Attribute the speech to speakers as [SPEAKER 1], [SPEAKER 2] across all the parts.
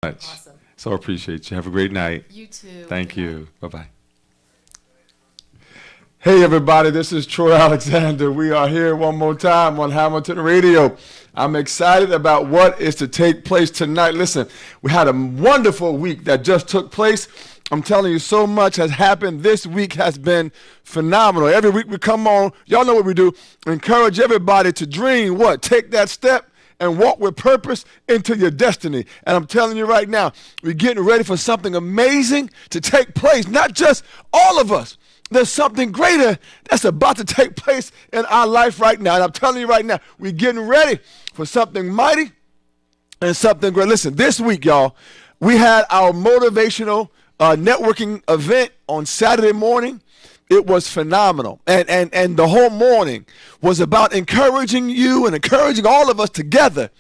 [SPEAKER 1] Much.
[SPEAKER 2] Awesome.
[SPEAKER 1] So appreciate you. Have a great night.
[SPEAKER 2] You too.
[SPEAKER 1] Thank
[SPEAKER 2] Good night.
[SPEAKER 1] you. Bye-bye. Hey, everybody. This is Troy Alexander. We are here one more time on Hamilton Radio. I'm excited about what is to take place tonight. Listen, we had a wonderful week that just took place. I'm telling you, so much has happened. This week has been phenomenal. Every week we come on, y'all know what we do, encourage everybody to dream what? Take that step and walk with purpose into your destiny. And I'm telling you right now, we're getting ready for something amazing to take place. Not just all of us. There's something greater that's about to take place in our life right now. And I'm telling you right now, we're getting ready for something mighty and something great. Listen, this week, y'all, we had our motivational networking event on Saturday morning. It was phenomenal. And the whole morning was about encouraging you and encouraging all of us together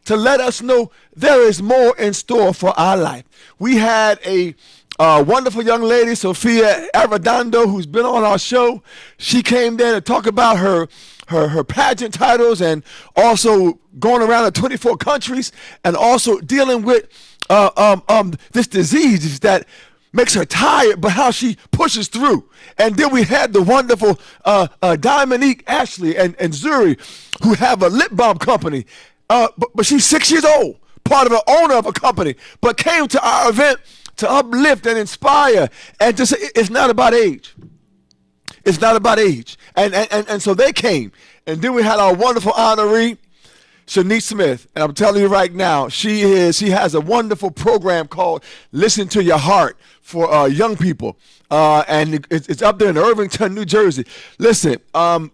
[SPEAKER 1] to let us know there is more in store for our life. We had a wonderful young lady, Sophia Arredondo, who's been on our show. She came there to talk about her pageant titles and also going around to 24 countries and also dealing with this disease that makes her tired, but how she pushes through. And then we had the wonderful Dominique Ashley and Zuri, who have a lip balm company. But she's 6 years old, part of the owner of a company, but came to our event to uplift and inspire and to say it's not about age. It's not about age. And so they came. And then we had our wonderful honoree, Shanice Smith, and I'm telling you right now, she has a wonderful program called Listen to Your Heart for young people, and it's up there in Irvington, New Jersey. Listen,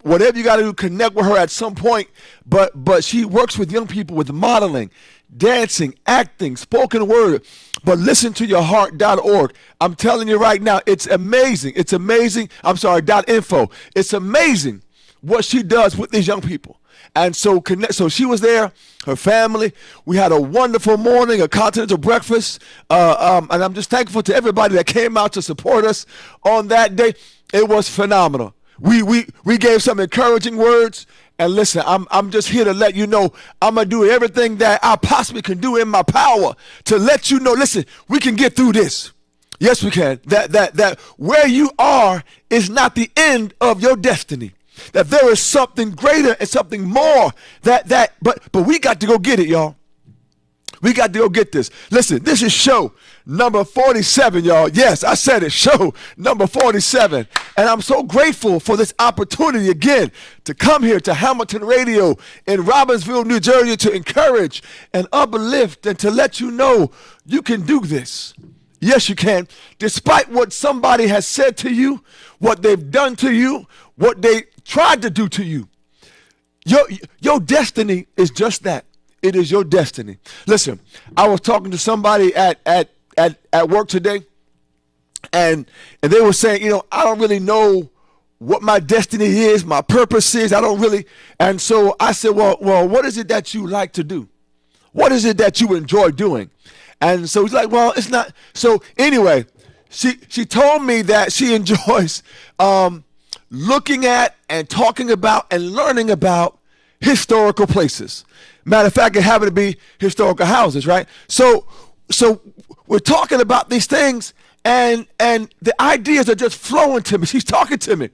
[SPEAKER 1] whatever you got to do, connect with her at some point, but she works with young people with modeling, dancing, acting, spoken word, but listentoyourheart.org. I'm telling you right now, it's amazing. It's amazing. I'm sorry, .info. It's amazing what she does with these young people. And so she was there, her family. We had a wonderful morning, a continental breakfast. And I'm just thankful to everybody that came out to support us on that day. It was phenomenal. We gave some encouraging words. And listen, I'm just here to let you know I'm going to do everything that I possibly can do in my power to let you know, listen, we can get through this. Yes, we can. That where you are is not the end of your destiny. That there is something greater and something more but we got to go get it, y'all. We got to go get this. Listen, this is show number 47, y'all. Yes, I said it, show number 47. And I'm so grateful for this opportunity again to come here to Hamilton Radio in Robbinsville, New Jersey, to encourage and uplift and to let you know you can do this. Yes, you can. Despite what somebody has said to you, what they've done to you, what they tried to do to you. Your destiny is just that. It is your destiny. Listen, I was talking to somebody at work today, and they were saying, I don't really know what my destiny is, my purpose is. I don't really. And so I said, well, what is it that you like to do? What is it that you enjoy doing? And so he's like, well, it's not. So anyway, she told me that she enjoys looking at and talking about and learning about historical places. Matter of fact, it happened to be historical houses, right? So we're talking about these things, and the ideas are just flowing to me. She's talking to me,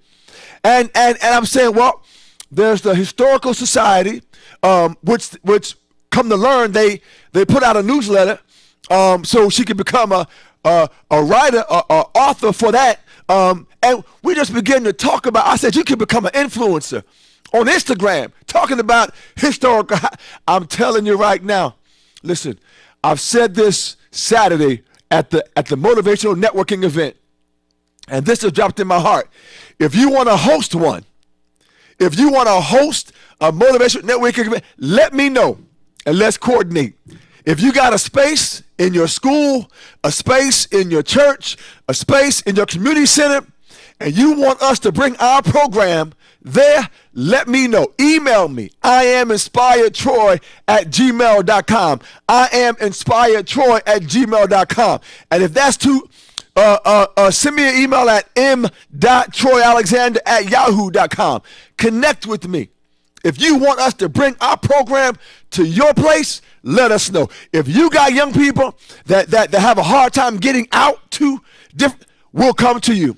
[SPEAKER 1] and I'm saying, well, there's the Historical Society, which come to learn they put out a newsletter, so she could become a writer, a author for that. And we just began to talk about, I said, you can become an influencer on Instagram, talking about historical. I'm telling you right now, listen, I've said this Saturday at the motivational networking event, and this has dropped in my heart. If you want to host one, if you want to host a motivational networking event, let me know, and let's coordinate. If you got a space in your school, a space in your church, a space in your community center, and you want us to bring our program there, let me know. Email me. IamInspiredTroy@gmail.com. IamInspiredTroy@gmail.com. And if that's too, send me an email at m.troyalexander@yahoo.com. Connect with me. If you want us to bring our program to your place, let us know. If you got young people that have a hard time getting out to different, we'll come to you.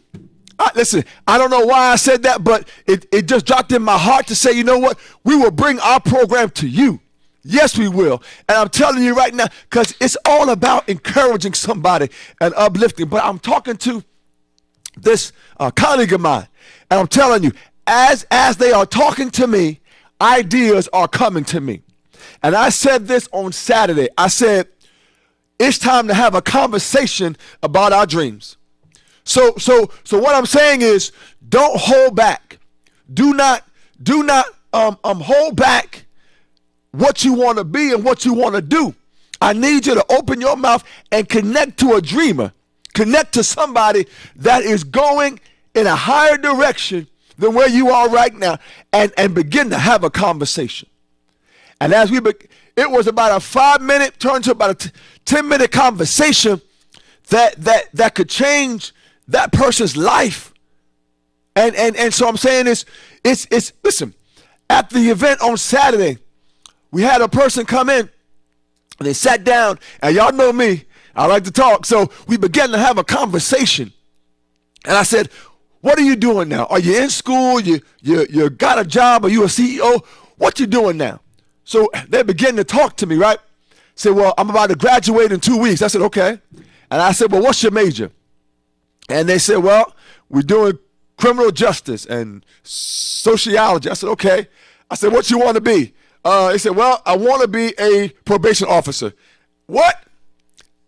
[SPEAKER 1] Listen, I don't know why I said that, but it just dropped in my heart to say, you know what? We will bring our program to you. Yes, we will. And I'm telling you right now, because it's all about encouraging somebody and uplifting. But I'm talking to this colleague of mine, and I'm telling you, as they are talking to me, ideas are coming to me. And I said this on Saturday. I said, it's time to have a conversation about our dreams. So what I'm saying is, don't hold back. Do not hold back what you want to be and what you want to do. I need you to open your mouth and connect to a dreamer. Connect to somebody that is going in a higher direction than where you are right now, and begin to have a conversation. And as it was about a 5-minute, turned to about a 10-minute conversation that could change that person's life. And so I'm saying it's listen, at the event on Saturday, we had a person come in, and they sat down, and y'all know me, I like to talk, so we began to have a conversation. And I said, what are you doing now? Are you in school? You got a job? Are you a CEO? What you doing now? So they began to talk to me, right? Said, well, I'm about to graduate in 2 weeks. I said, okay. And I said, well, what's your major? And they said, well, we're doing criminal justice and sociology. I said, okay. I said, what you want to be? They said, well, I want to be a probation officer. What?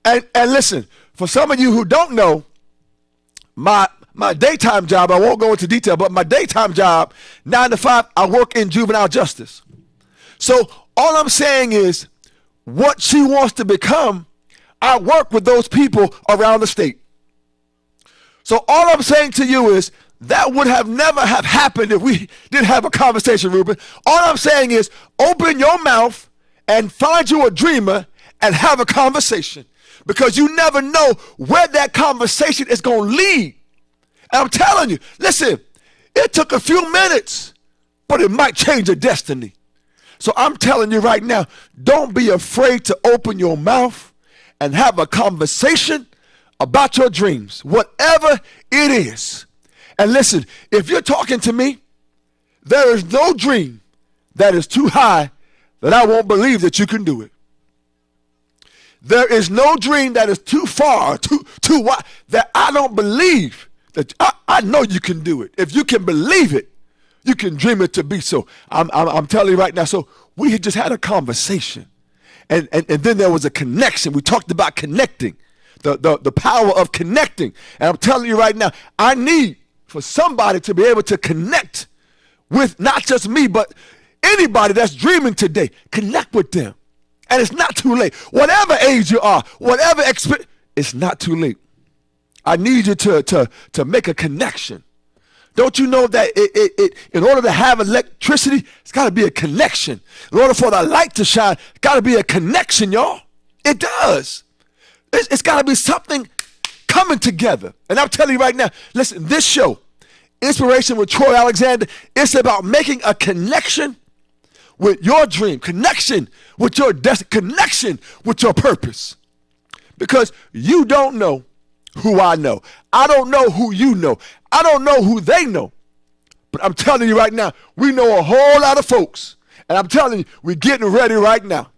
[SPEAKER 1] And listen, for some of you who don't know, my daytime job, I won't go into detail, but my daytime job, 9 to 5, I work in juvenile justice. So all I'm saying is, what she wants to become, I work with those people around the state. So all I'm saying to you is, that would have never have happened if we didn't have a conversation, Ruben. All I'm saying is, open your mouth and find you a dreamer and have a conversation, because you never know where that conversation is going to lead. And I'm telling you, listen, it took a few minutes, but it might change your destiny. So I'm telling you right now, don't be afraid to open your mouth and have a conversation about your dreams, whatever it is. And listen, if you're talking to me, there is no dream that is too high that I won't believe that you can do it. There is no dream that is too far, too wide, that I don't believe that I know you can do it. If you can believe it, you can dream it to be so. I'm telling you right now. So we had just had a conversation, and then there was a connection. We talked about connecting, the power of connecting. And I'm telling you right now, I need for somebody to be able to connect with not just me, but anybody that's dreaming today. Connect with them. And it's not too late. Whatever age you are, whatever experience, it's not too late. I need you to make a connection. Don't you know that in order to have electricity, it's got to be a connection. In order for the light to shine, it's got to be a connection, y'all. It does. It's got to be something coming together. And I'm telling you right now, listen, this show, Inspiration with Troy Alexander, it's about making a connection with your dream, connection with your destiny, connection with your purpose. Because you don't know who I know. I don't know who you know. I don't know who they know. But I'm telling you right now, we know a whole lot of folks. And I'm telling you, we're getting ready right now.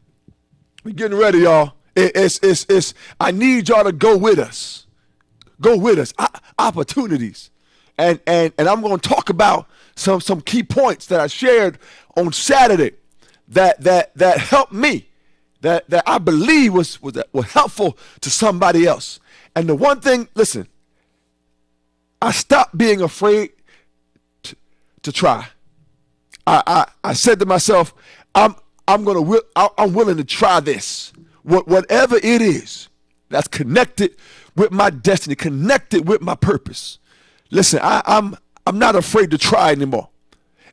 [SPEAKER 1] We're getting ready, y'all. I need y'all to go with us. Go with us. Opportunities. And I'm going to talk about some key points that I shared on Saturday that helped me, that I believe was helpful to somebody else. And the one thing, listen, I stopped being afraid to try. I said to myself, I'm willing to try this. Whatever it is that's connected with my destiny, connected with my purpose. Listen, I'm not afraid to try anymore.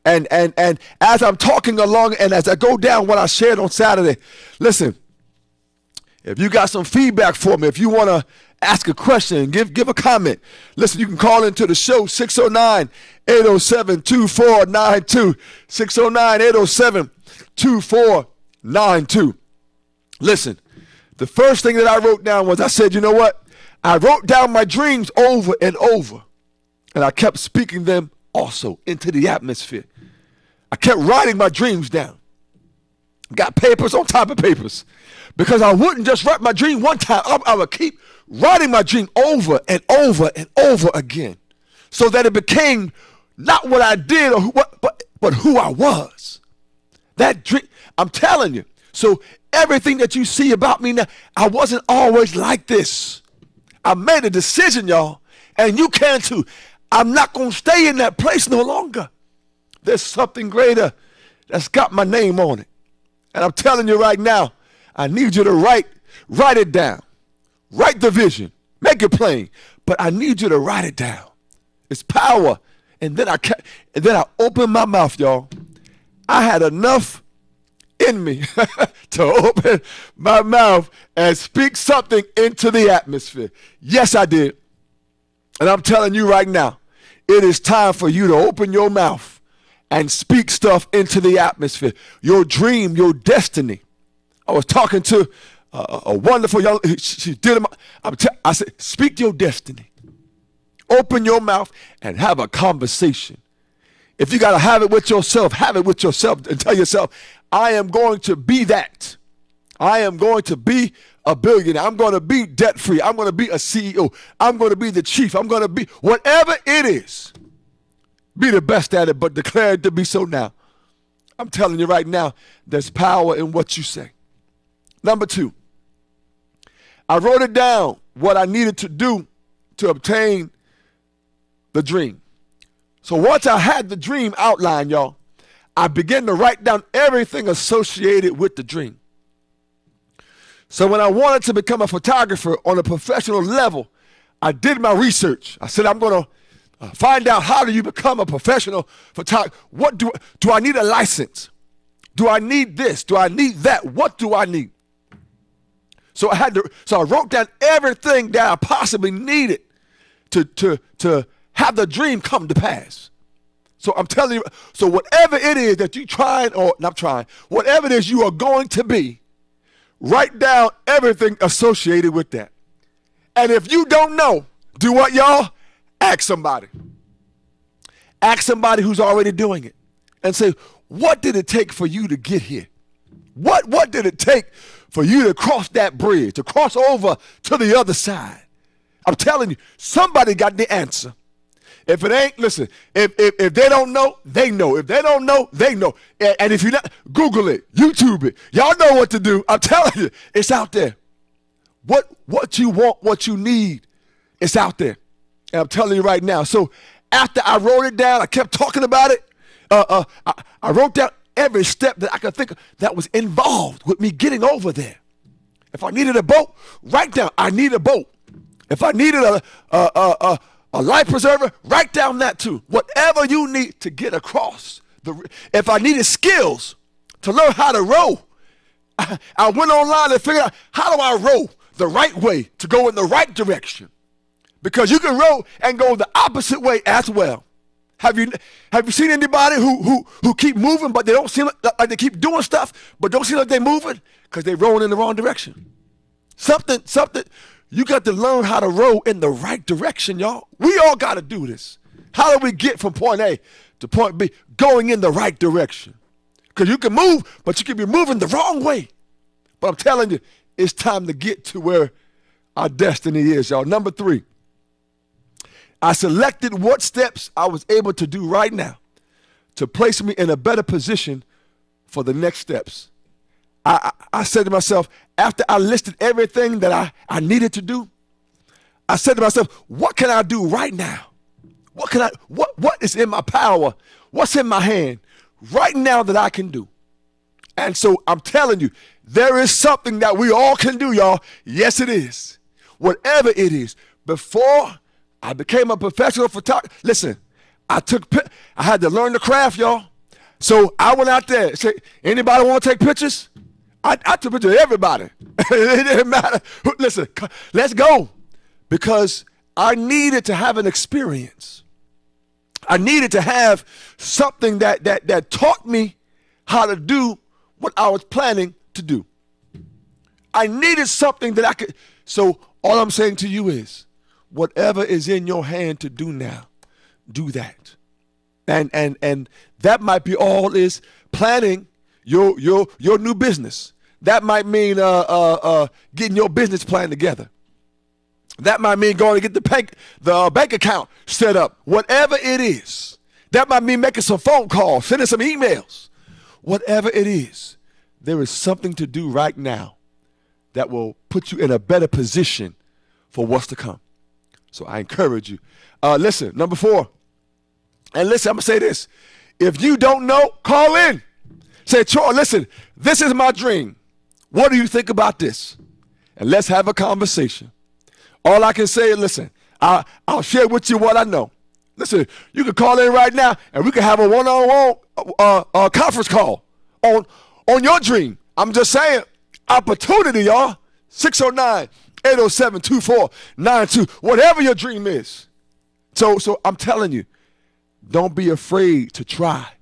[SPEAKER 1] And as I'm talking along and as I go down what I shared on Saturday, listen, if you got some feedback for me, if you want to ask a question, give a comment. Listen, you can call into the show, 609-807-2492, 609-807-2492. Listen, the first thing that I wrote down was, I said, you know what? I wrote down my dreams over and over, and I kept speaking them also into the atmosphere. I kept writing my dreams down. Got papers on top of papers, because I wouldn't just write my dream one time. I would keep writing my dream over and over and over again, so that it became not what I did or but who I was. That dream, I'm telling you. So everything that you see about me now, I wasn't always like this. I made a decision, y'all, and you can too. I'm not going to stay in that place no longer. There's something greater that's got my name on it. And I'm telling you right now, I need you to write it down. Write the vision. Make it plain. But I need you to write it down. It's power. And then I opened my mouth, y'all. I had enough in me to open my mouth and speak something into the atmosphere. Yes, I did. And I'm telling you right now, it is time for you to open your mouth and speak stuff into the atmosphere. Your dream, your destiny. I was talking to a wonderful young, she did it. I said, speak your destiny. Open your mouth and have a conversation. If you got to have it with yourself and tell yourself, I am going to be that. I am going to be a billionaire. I'm going to be debt free. I'm going to be a CEO. I'm going to be the chief. I'm going to be whatever it is. Be the best at it, but declare it to be so now. I'm telling you right now, there's power in what you say. Number 2, I wrote it down, what I needed to do to obtain the dream. So once I had the dream outlined, y'all, I began to write down everything associated with the dream. So when I wanted to become a photographer on a professional level, I did my research. I said, I'm going to find out, how do you become a professional photographer? What do I need a license? Do I need this? Do I need that? What do I need? So I wrote down everything that I possibly needed to have the dream come to pass. So I'm telling you, so whatever it is that you trying or not trying, whatever it is you are going to be, write down everything associated with that. And if you don't know, do what, y'all? Ask somebody. Ask somebody who's already doing it and say, what did it take for you to get here? What did it take for you to cross that bridge, to cross over to the other side? I'm telling you, somebody got the answer. If it ain't, listen, if they don't know, they know. If they don't know, they know. And if you not, Google it, YouTube it. Y'all know what to do. I'm telling you, it's out there. What you want, what you need, it's out there. And I'm telling you right now. So after I wrote it down, I kept talking about it. I wrote down every step that I could think of that was involved with me getting over there. If I needed a boat, write down, I need a boat. If I needed a life preserver, write down that too. Whatever you need to get across. If I needed skills to learn how to row, I went online and figured out, how do I row the right way to go in the right direction? Because you can row and go the opposite way as well. Have you seen anybody who keep moving, but they don't seem like they keep doing stuff, but don't seem like they're moving? Because they're rowing in the wrong direction. Something, you got to learn how to row in the right direction, y'all. We all got to do this. How do we get from point A to point B going in the right direction? Because you can move, but you can be moving the wrong way. But I'm telling you, it's time to get to where our destiny is, y'all. Number 3. I selected what steps I was able to do right now to place me in a better position for the next steps. I said to myself, after I listed everything that I needed to do, I said to myself, what can I do right now? What is in my power? What's in my hand right now that I can do? And so I'm telling you, there is something that we all can do, y'all. Yes, it is. Whatever it is. Before I became a professional photographer. Listen, I had to learn the craft, y'all. So I went out there and said, anybody want to take pictures? I took pictures of everybody. It didn't matter. Listen, let's go. because I needed to have an experience. I needed to have something that taught me how to do what I was planning to do. I needed something that I could. So all I'm saying to you is, whatever is in your hand to do now, do that. And that might be all is planning your new business. That might mean getting your business plan together. That might mean going to get the bank account set up. Whatever it is. That might mean making some phone calls, sending some emails. Whatever it is, there is something to do right now that will put you in a better position for what's to come. So I encourage you. Listen, number 4. And listen, I'm going to say this. If you don't know, call in. Say, Troy, listen, this is my dream. What do you think about this? And let's have a conversation. All I can say is, listen, I'll share with you what I know. Listen, you can call in right now, and we can have a one-on-one conference call on your dream. I'm just saying, opportunity, y'all. 609-807-2492, whatever your dream is. So I'm telling you, don't be afraid to try.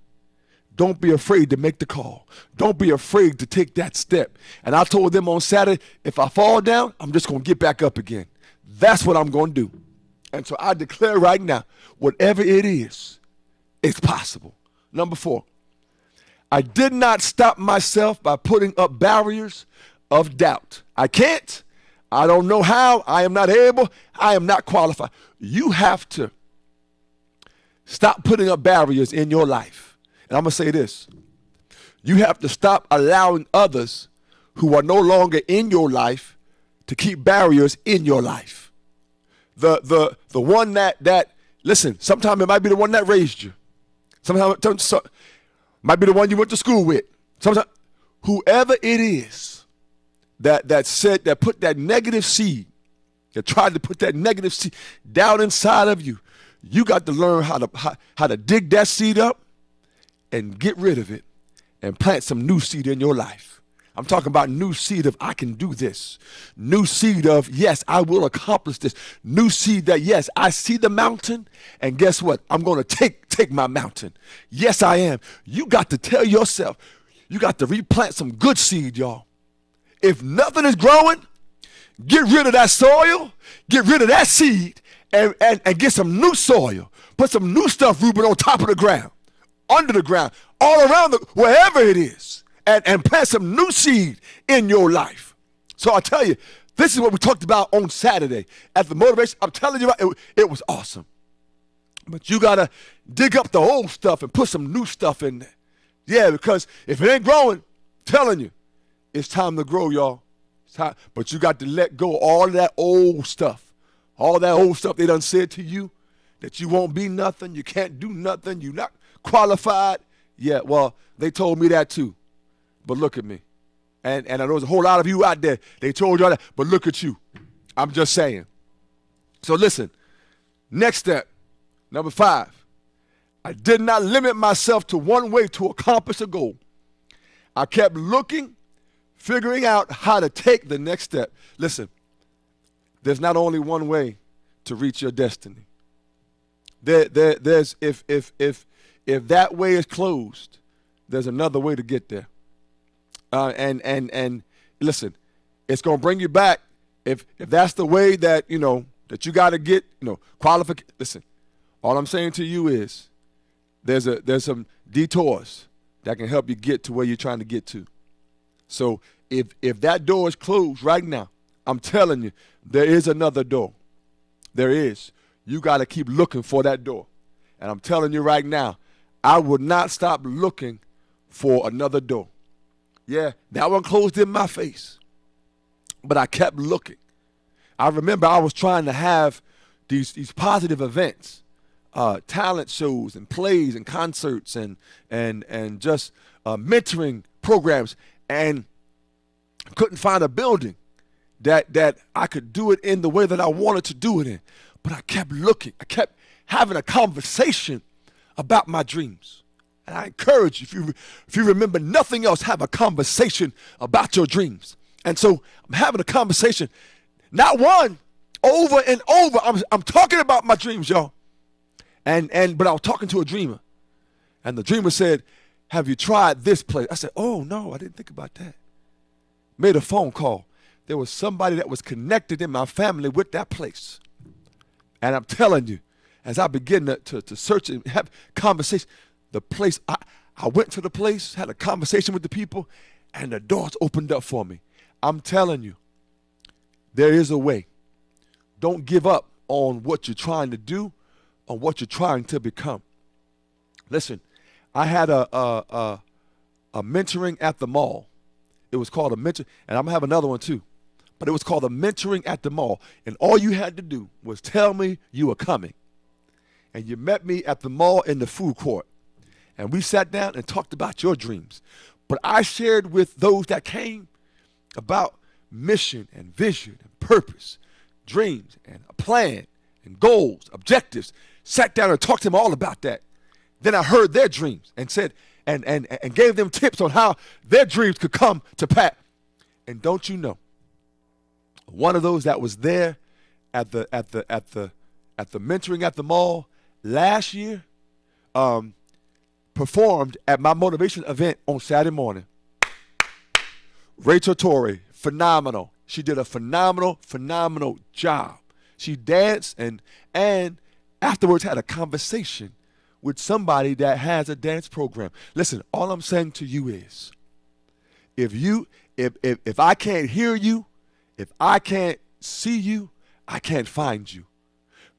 [SPEAKER 1] Don't be afraid to make the call. Don't be afraid to take that step. And I told them on Saturday, if I fall down, I'm just going to get back up again. That's what I'm going to do. And so I declare right now, whatever it is, it's possible. Number 4, I did not stop myself by putting up barriers of doubt. I can't. I don't know how. I am not able. I am not qualified. You have to stop putting up barriers in your life. And I'm going to say this. You have to stop allowing others who are no longer in your life to keep barriers in your life. The one that listen, sometimes it might be the one that raised you. Sometimes might be the one you went to school with. Sometimes whoever it is that put that negative seed, that tried to put that negative seed down inside of you, you got to learn how to dig that seed up and get rid of it and plant some new seed in your life. I'm talking about new seed of I can do this. New seed of, yes, I will accomplish this. New seed that, yes, I see the mountain, and guess what? I'm going to take my mountain. Yes, I am. You got to tell yourself, you got to replant some good seed, y'all. If nothing is growing, get rid of that soil, get rid of that seed, and get some new soil. Put some new stuff, Ruben, on top of the ground, under the ground, all around, wherever it is. And plant some new seed in your life. So I tell you, this is what we talked about on Saturday at the motivation. I'm telling you, it was awesome. But you got to dig up the old stuff and put some new stuff in there. Yeah, because if it ain't growing, I'm telling you, it's time to grow, y'all. It's time. But you got to let go of all of that old stuff. All that old stuff they done said to you, that you won't be nothing, you can't do nothing, you're not qualified. Yeah, well, they told me that too. But look at me. And I know there's a whole lot of you out there, they told you that, but look at you. I'm just saying. So listen, next step, number 5. I did not limit myself to one way to accomplish a goal. I kept looking, figuring out how to take the next step. Listen, there's not only one way to reach your destiny. There's if that way is closed, there's another way to get there. And listen, it's gonna bring you back if that's the way that that you got to get qualification. Listen, all I'm saying to you is there's some detours that can help you get to where you're trying to get to. So if that door is closed right now, I'm telling you, there is another door. There is. You got to keep looking for that door. And I'm telling you right now, I would not stop looking for another door. Yeah, that one closed in my face, but I kept looking. I remember I was trying to have these positive events, talent shows and plays and concerts and just mentoring programs, and couldn't find a building that I could do it in the way that I wanted to do it in. But I kept looking. I kept having a conversation about my dreams. And I encourage you, if you remember nothing else, have a conversation about your dreams. And so I'm having a conversation, not one, over and over. I'm talking about my dreams, y'all. But I was talking to a dreamer, and the dreamer said, "Have you tried this place?" I said, "Oh no, I didn't think about that." Made a phone call. There was somebody that was connected in my family with that place. And I'm telling you, as I begin to search and have conversation, the place, I went to the place, had a conversation with the people, and the doors opened up for me. I'm telling you, there is a way. Don't give up on what you're trying to do, on what you're trying to become. Listen, I had a mentoring at the mall. It was called a mentor, and I'm gonna have another one too. But it was called a mentoring at the mall. And all you had to do was tell me you were coming. And you met me at the mall in the food court. And we sat down and talked about your dreams. But I shared with those that came about mission and vision and purpose, dreams and a plan and goals, objectives. Sat down and talked to them all about that. Then I heard their dreams and said, and gave them tips on how their dreams could come to pass. And don't you know, one of those that was there at the mentoring at the mall last year performed at my motivation event on Saturday morning. Rachel Torrey, phenomenal. She did a phenomenal job. She danced and afterwards had a conversation with somebody that has a dance program. Listen, all I'm saying to you is, if I can't hear you, if I can't see you, I can't find you.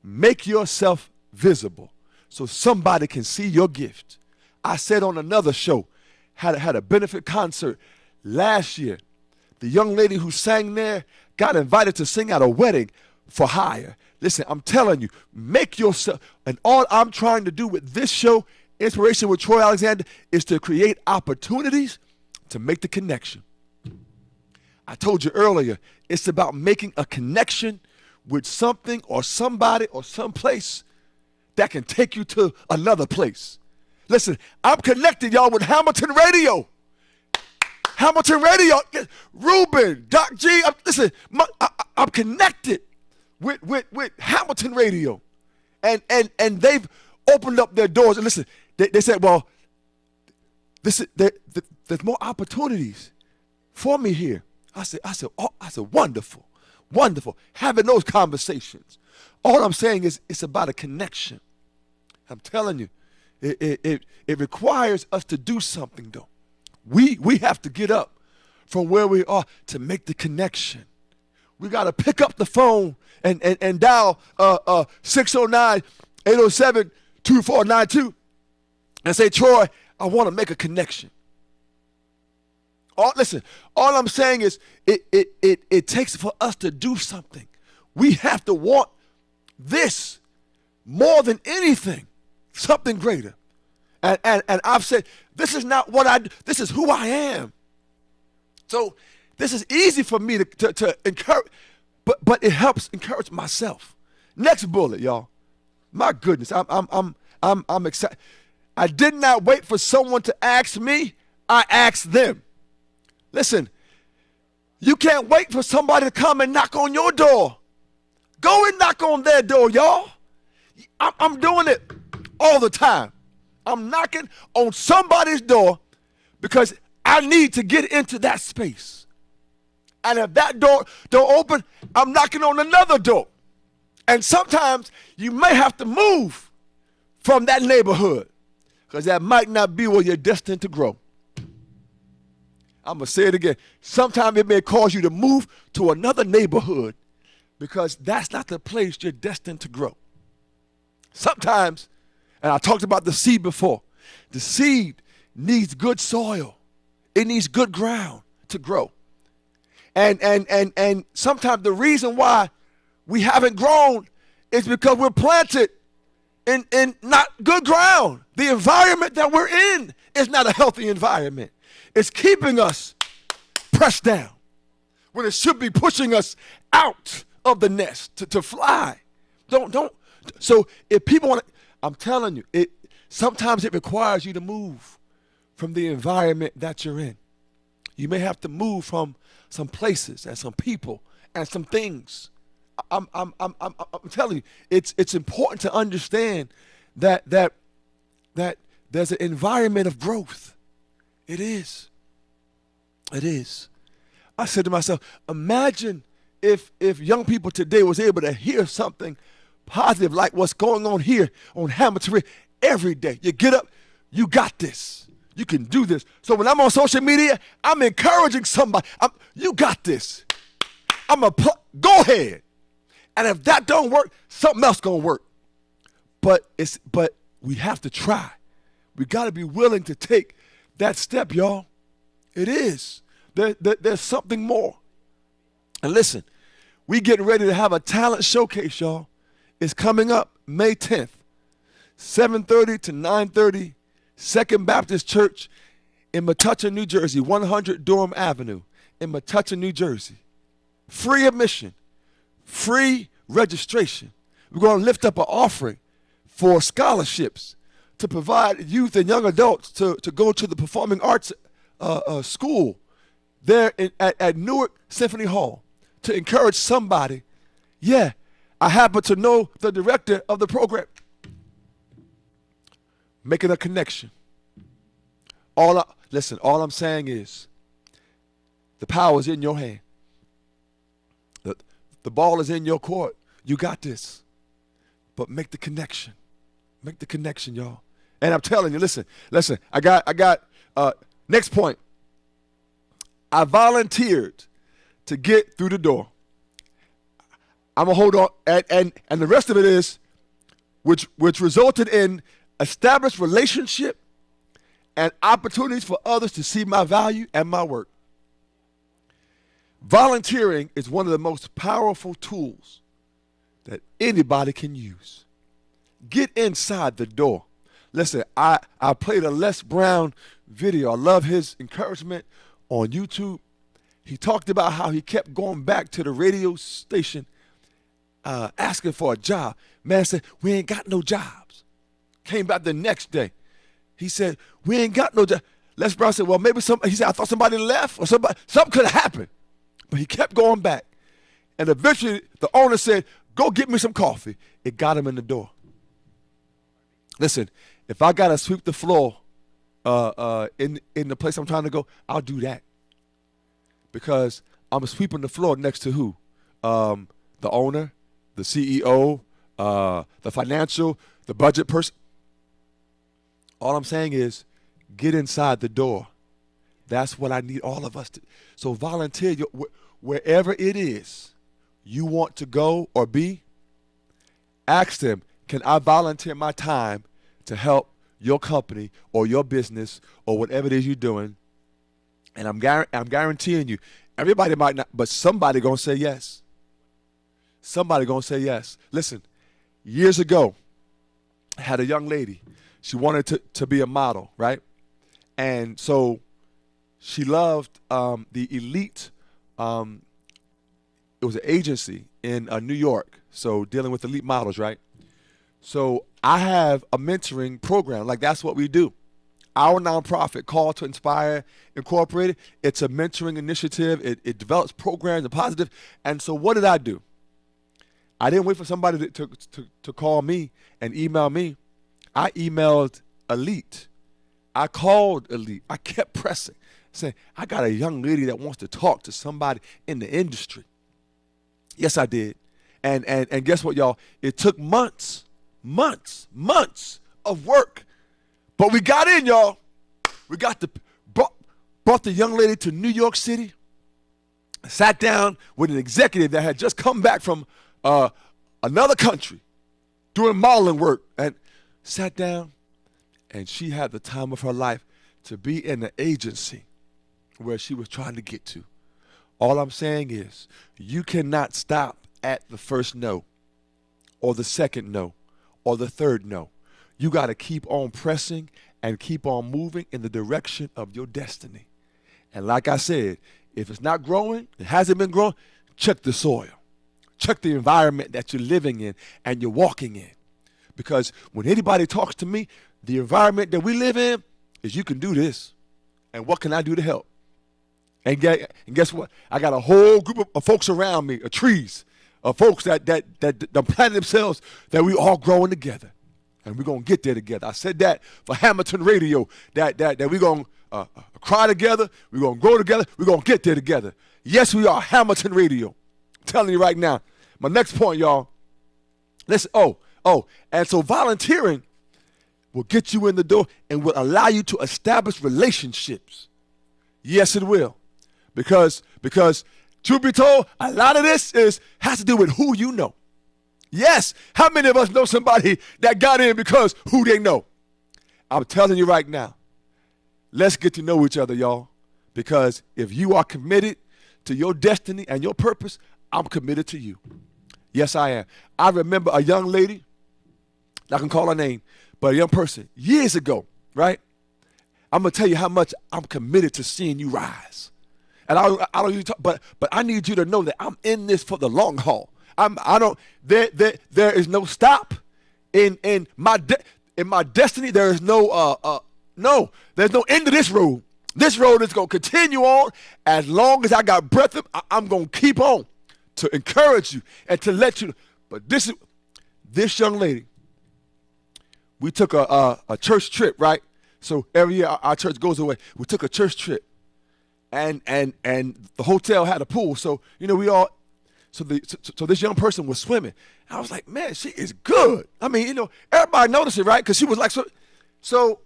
[SPEAKER 1] Make yourself visible so somebody can see your gift. I said on another show, had a benefit concert last year. The young lady who sang there got invited to sing at a wedding for hire. Listen, I'm telling you, make yourself, and all I'm trying to do with this show, Inspiration with Troy Alexander, is to create opportunities to make the connection. I told you earlier, it's about making a connection with something or somebody or someplace that can take you to another place. Listen, I'm connected, y'all, with Hamilton Radio. Hamilton Radio, Ruben, Doc G. I'm connected with Hamilton Radio, and they've opened up their doors. And listen, they said, well, there's more opportunities for me here. I said, wonderful, having those conversations. All I'm saying is it's about a connection. I'm telling you, it requires us to do something, though. We have to get up from where we are to make the connection. We got to pick up the phone and dial 609-807-2492 and say, Troy, I want to make a connection. Listen, all I'm saying is it takes for us to do something. We have to want this more than anything, something greater. And I've said, this is not what I do. This is who I am. So this is easy for me to encourage, but it helps encourage myself. Next bullet, y'all. My goodness, I'm excited. I did not wait for someone to ask me. I asked them. Listen, you can't wait for somebody to come and knock on your door. Go and knock on their door, y'all. I'm doing it all the time. I'm knocking on somebody's door because I need to get into that space. And if that door don't open, I'm knocking on another door. And sometimes you may have to move from that neighborhood because that might not be where you're destined to grow. I'm going to say it again. Sometimes it may cause you to move to another neighborhood because that's not the place you're destined to grow. Sometimes, and I talked about the seed before, the seed needs good soil. It needs good ground to grow. And sometimes the reason why we haven't grown is because we're planted in not good ground. The environment that we're in is not a healthy environment. It's keeping us pressed down when it should be pushing us out of the nest to fly. Don't. So if people want to, I'm telling you, sometimes it requires you to move from the environment that you're in. You may have to move from some places and some people and some things. I'm telling you, it's important to understand that there's an environment of growth. It is. It is. I said to myself, imagine if young people today was able to hear something positive like what's going on here on Hamilton Radio every day. You get up, you got this. You can do this. So when I'm on social media, I'm encouraging somebody. You got this. Go ahead. And if that don't work, something else gonna work. But we have to try. We got to be willing to take that step, y'all. It is. There's something more. And listen, we getting ready to have a talent showcase, y'all. It's coming up May 10th, 7:30 to 9:30, Second Baptist Church in Metuchen, New Jersey, 100 Durham Avenue in Metuchen, New Jersey. Free admission, free registration. We're going to lift up an offering for scholarships to provide youth and young adults to go to the performing arts school there at Newark Symphony Hall to encourage somebody. Yeah, I happen to know the director of the program. Making a connection. Listen, all I'm saying is the power is in your hand. The ball is in your court. You got this. But make the connection. Make the connection, y'all. And I'm telling you, listen, I got next point. I volunteered to get through the door. I'm gonna hold on, and the rest of it is, which resulted in established relationship and opportunities for others to see my value and my work. Volunteering is one of the most powerful tools that anybody can use. Get inside the door. Listen, I played a Les Brown video. I love his encouragement on YouTube. He talked about how he kept going back to the radio station asking for a job. Man said, we ain't got no jobs. Came back the next day. He said, we ain't got no job. Les Brown said, well, maybe he said, I thought somebody left or something could have happened. But he kept going back. And eventually the owner said, go get me some coffee. It got him in the door. Listen, if I got to sweep the floor in the place I'm trying to go, I'll do that. Because I'm sweeping the floor next to who? The owner, the CEO, the financial, the budget person. All I'm saying is get inside the door. That's what I need all of us to. So volunteer wherever it is you want to go or be. Ask them, can I volunteer my time to help your company or your business or whatever it is you're doing? And I'm guaranteeing you, everybody might not, but somebody gonna say yes. Somebody gonna say yes. Listen, years ago, I had a young lady. She wanted to be a model, right? And so she loved the Elite. It was an agency in New York, so dealing with elite models, right? So I have a mentoring program. Like, that's what we do. Our nonprofit, Call to Inspire Incorporated, it's a mentoring initiative. It develops programs and positive. And so what did I do? I didn't wait for somebody to call me and email me. I emailed Elite. I called Elite. I kept pressing, saying, I got a young lady that wants to talk to somebody in the industry. Yes, I did. And guess what, y'all? It took months of work. But we got in, y'all. We brought the young lady to New York City, sat down with an executive that had just come back from another country doing modeling work, and sat down, and she had the time of her life to be in the agency where she was trying to get to. All I'm saying is you cannot stop at the first no or the second no or the third no. You got to keep on pressing and keep on moving in the direction of your destiny. And like I said, if it's not growing, it hasn't been growing, check the soil. Check the environment that you're living in and you're walking in. Because when anybody talks to me, the environment that we live in is you can do this. And what can I do to help? And guess what? I got a whole group of folks around me, trees, folks that planted themselves, that we all growing together. And we're going to get there together. I said that for Hamilton Radio, that we're going to cry together, we're going to grow together, we're going to get there together. Yes, we are Hamilton Radio. I'm telling you right now. My next point, y'all. Listen, and so volunteering will get you in the door and will allow you to establish relationships. Yes, it will. Because truth be told, a lot of this has to do with who you know. Yes, how many of us know somebody that got in because who they know? I'm telling you right now, let's get to know each other, y'all. Because if you are committed to your destiny and your purpose, I'm committed to you. Yes, I am. I remember a young lady, I can call her name, but a young person, years ago, right? I'm going to tell you how much I'm committed to seeing you rise. And I don't usually talk, but I need you to know that I'm in this for the long haul. There is no stop in my destiny. There is there's no end to this road. This road is going to continue on as long as I got breath. I'm going to keep on to encourage you and to let you. But this young lady, we took a church trip, right? So every year our church goes away. We took a church trip, and the hotel had a pool. So we all. So this young person was swimming. I was like, man, she is good. I mean, everybody noticed it, right? Because she was like, so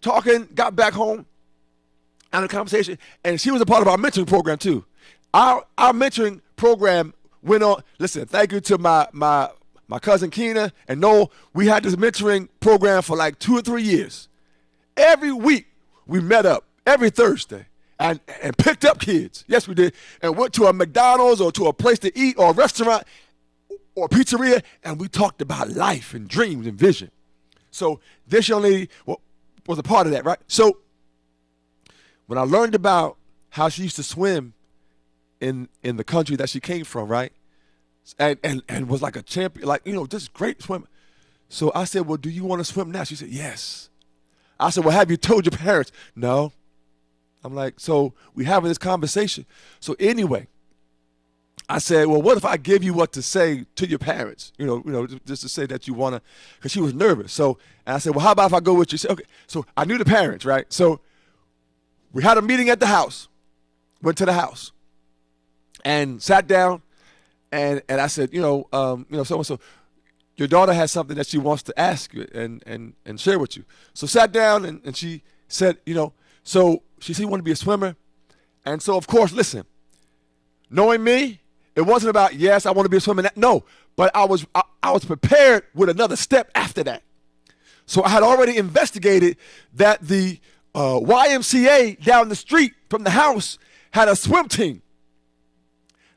[SPEAKER 1] talking, got back home, had a conversation, and she was a part of our mentoring program too. Our mentoring program went on. Listen, thank you to my cousin Keena and Noel. We had this mentoring program for like 2 or 3 years. Every week we met up, every Thursday. And picked up kids. Yes, we did. And went to a McDonald's or to a place to eat or a restaurant or a pizzeria, and we talked about life and dreams and vision. So this young lady was a part of that, right? So when I learned about how she used to swim in the country that she came from, right? And was like a champion, just great swimmer. So I said, well, do you want to swim now? She said, yes. I said, well, have you told your parents? No. I'm like, so we having this conversation. So anyway, I said, well, what if I give you what to say to your parents? Just to say that you want to, because she was nervous. So, and I said, well, how about if I go with you? She said, okay. So I knew the parents, right? So we had a meeting at the house, went to the house and sat down and I said, so your daughter has something that she wants to ask you and share with you. So sat down and she said, so she said, you want to be a swimmer? And so, of course, listen, knowing me, it wasn't about, yes, I want to be a swimmer. No, but I was prepared with another step after that. So I had already investigated that the YMCA down the street from the house had a swim team.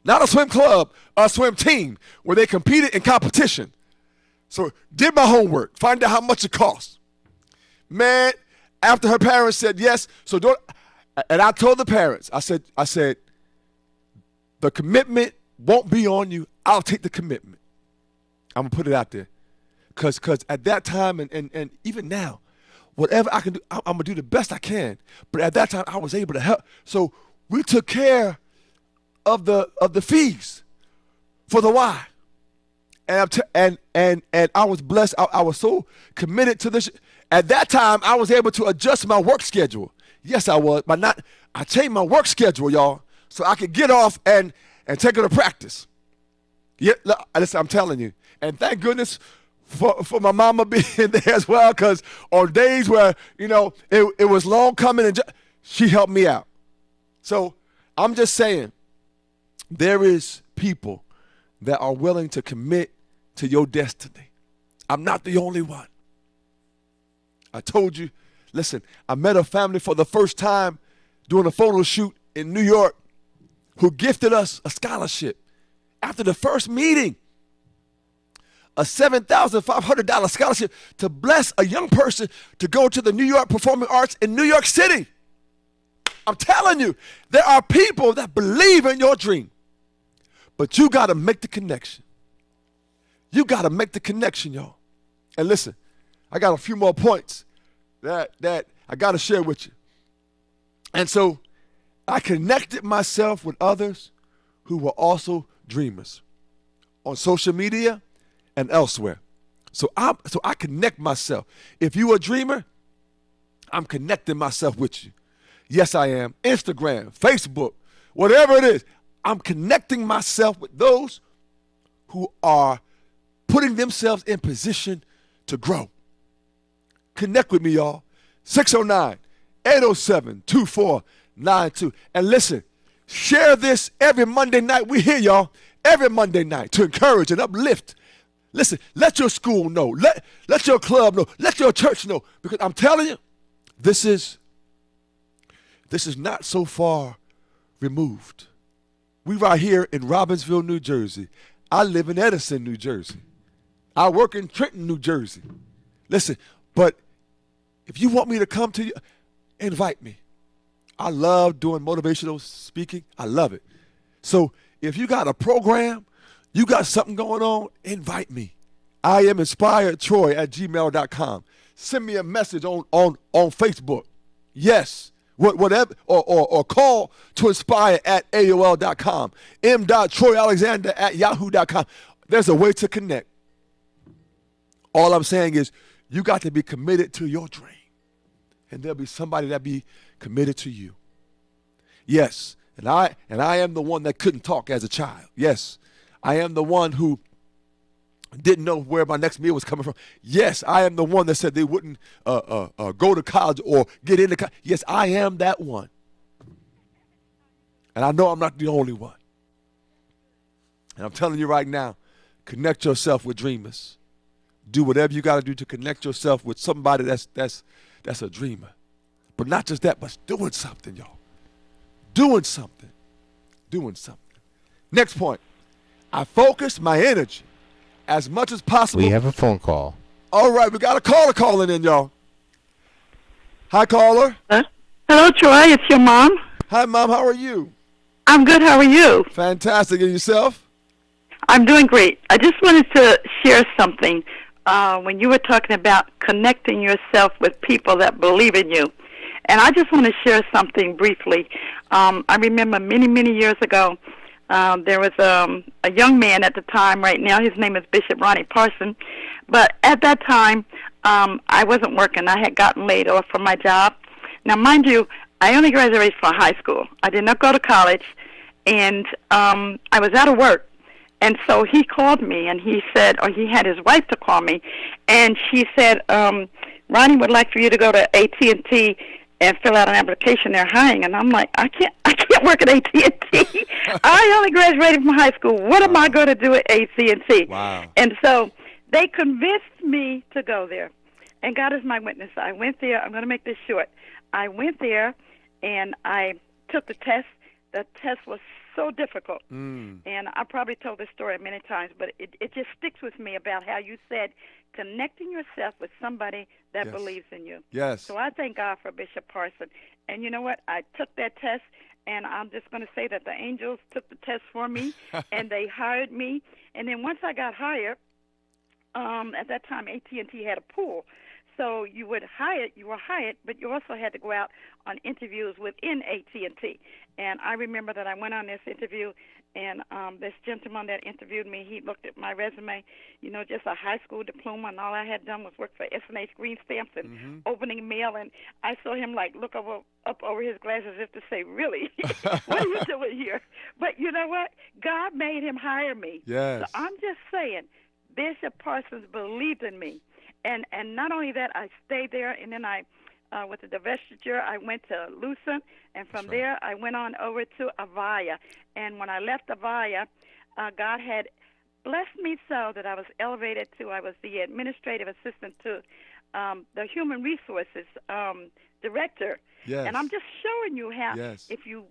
[SPEAKER 1] Not a swim club, a swim team where they competed in competition. So did my homework, find out how much it cost. Man, after her parents said yes, and I told the parents, I said, the commitment won't be on you. I'll take the commitment. I'm going to put it out there. Because at that time and even now, whatever I can do, I'm going to do the best I can. But at that time, I was able to help. So we took care of the fees for the Y. And I was blessed. I was so committed to this. At that time, I was able to adjust my work schedule. Yes, I was. But I changed my work schedule, y'all, so I could get off and take her to practice. Yeah, listen, I'm telling you. And thank goodness for my mama being there as well, because on days where, it was long coming, and she helped me out. So I'm just saying, there is people that are willing to commit to your destiny. I'm not the only one. I told you, listen, I met a family for the first time doing a photo shoot in New York who gifted us a scholarship. After the first meeting, a $7,500 scholarship to bless a young person to go to the New York Performing Arts in New York City. I'm telling you, there are people that believe in your dream, but you got to make the connection. You got to make the connection, y'all. And listen, I got a few more points that I got to share with you. And so I connected myself with others who were also dreamers. on social media and elsewhere. So I connect myself. If you a dreamer, I'm connecting myself with you. Yes, I am. Instagram, Facebook, whatever it is, I'm connecting myself with those who are putting themselves in position to grow. Connect with me, y'all. 609-807-2492. And listen, share this every Monday night. We here, y'all, every Monday night to encourage and uplift. Listen, let your school know. Let your club know. Let your church know. Because I'm telling you, this is not so far removed. We right here in Robbinsville, New Jersey. I live in Edison, New Jersey. I work in Trenton, New Jersey. Listen, but if you want me to come to you, invite me. I love doing motivational speaking. I love it. So if you got a program, you got something going on, invite me. I am inspiredtroy@gmail.com. Send me a message on Facebook. Yes. Whatever, or call to inspire@aol.com. m.troyalexander@yahoo.com. There's a way to connect. All I'm saying is you got to be committed to your dream. And there'll be somebody that be committed to you. Yes, and I am the one that couldn't talk as a child. Yes, I am the one who didn't know where my next meal was coming from. Yes, I am the one that said they wouldn't go to college or get into college. Yes, I am that one. And I know I'm not the only one. And I'm telling you right now, connect yourself with dreamers. Do whatever you got to do to connect yourself with somebody that's a dreamer. But not just that, but doing something, y'all. Doing something. Doing something. Next point. I focus my energy as much as possible.
[SPEAKER 2] We have a phone call.
[SPEAKER 1] All right, we got a caller calling in, y'all. Hi, caller.
[SPEAKER 3] Hello, Troy. It's your mom.
[SPEAKER 1] Hi, Mom. How are you?
[SPEAKER 3] I'm good. How are you?
[SPEAKER 1] Fantastic. And yourself?
[SPEAKER 3] I'm doing great. I just wanted to share something. When you were talking about connecting yourself with people that believe in you. And I just want to share something briefly. I remember many, many years ago, there was a young man at the time. Right now, his name is Bishop Ronnie Parson. But at that time, I wasn't working. I had gotten laid off from my job. Now, mind you, I only graduated from high school. I did not go to college, and I was out of work. And so he called me, and he said, or he had his wife to call me, and she said, Ronnie would like for you to go to AT&T and fill out an application they're hiring. And I'm like, I can't work at AT&T. I only graduated from high school. What am I going to do at AT&T?
[SPEAKER 1] Wow.
[SPEAKER 3] And so they convinced me to go there. And God is my witness. I went there. I'm going to make this short. I went there, and I took the test. The test was so difficult. And I probably told this story many times, but it just sticks with me about how you said connecting yourself with somebody that believes in you.
[SPEAKER 1] Yes.
[SPEAKER 3] So I thank God for Bishop Parson. And you know what? I took that test, and I'm just going to say that the angels took the test for me, and they hired me. And then once I got hired, at that time AT&T had a pool. So you were hired, but you also had to go out on interviews within AT&T. And I remember that I went on this interview, and this gentleman that interviewed me, he looked at my resume, just a high school diploma, and all I had done was work for S&H Green Stamps and opening mail. And I saw him look up over his glasses as if to say, really, what are you doing here? But you know what? God made him hire me.
[SPEAKER 1] Yes.
[SPEAKER 3] So I'm just saying, Bishop Parsons believed in me. And not only that, I stayed there, and then with the divestiture, I went to Lucent, and from there I went on over to Avaya. And when I left Avaya, God had blessed me so that I was elevated I was the administrative assistant to the human resources director.
[SPEAKER 1] Yes.
[SPEAKER 3] And I'm just showing you how if you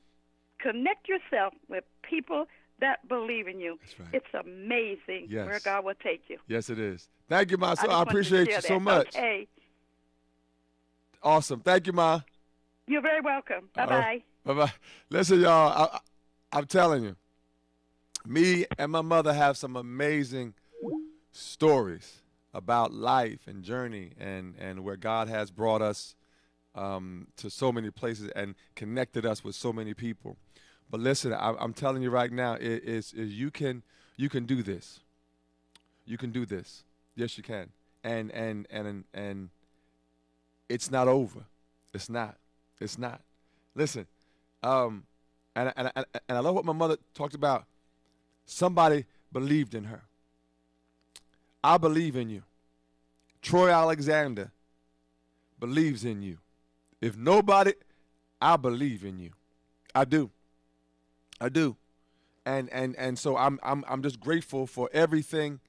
[SPEAKER 3] connect yourself with people that believe in you, it's amazing where God will take you.
[SPEAKER 1] Yes, it is. Thank you, Ma. I appreciate you so much.
[SPEAKER 3] Okay.
[SPEAKER 1] Awesome. Thank you, Ma.
[SPEAKER 3] You're very welcome. Bye-bye.
[SPEAKER 1] Bye-bye. Listen, y'all, I'm telling you, me and my mother have some amazing stories about life and journey and where God has brought us to so many places and connected us with so many people. But listen, I'm telling you right now, you can do this. You can do this. Yes, you can. And it's not over. It's not. It's not. Listen, um, and I love what my mother talked about. Somebody believed in her. I believe in you. Troy Alexander believes in you. If nobody, I believe in you. I do. I do. And so I'm just grateful for everything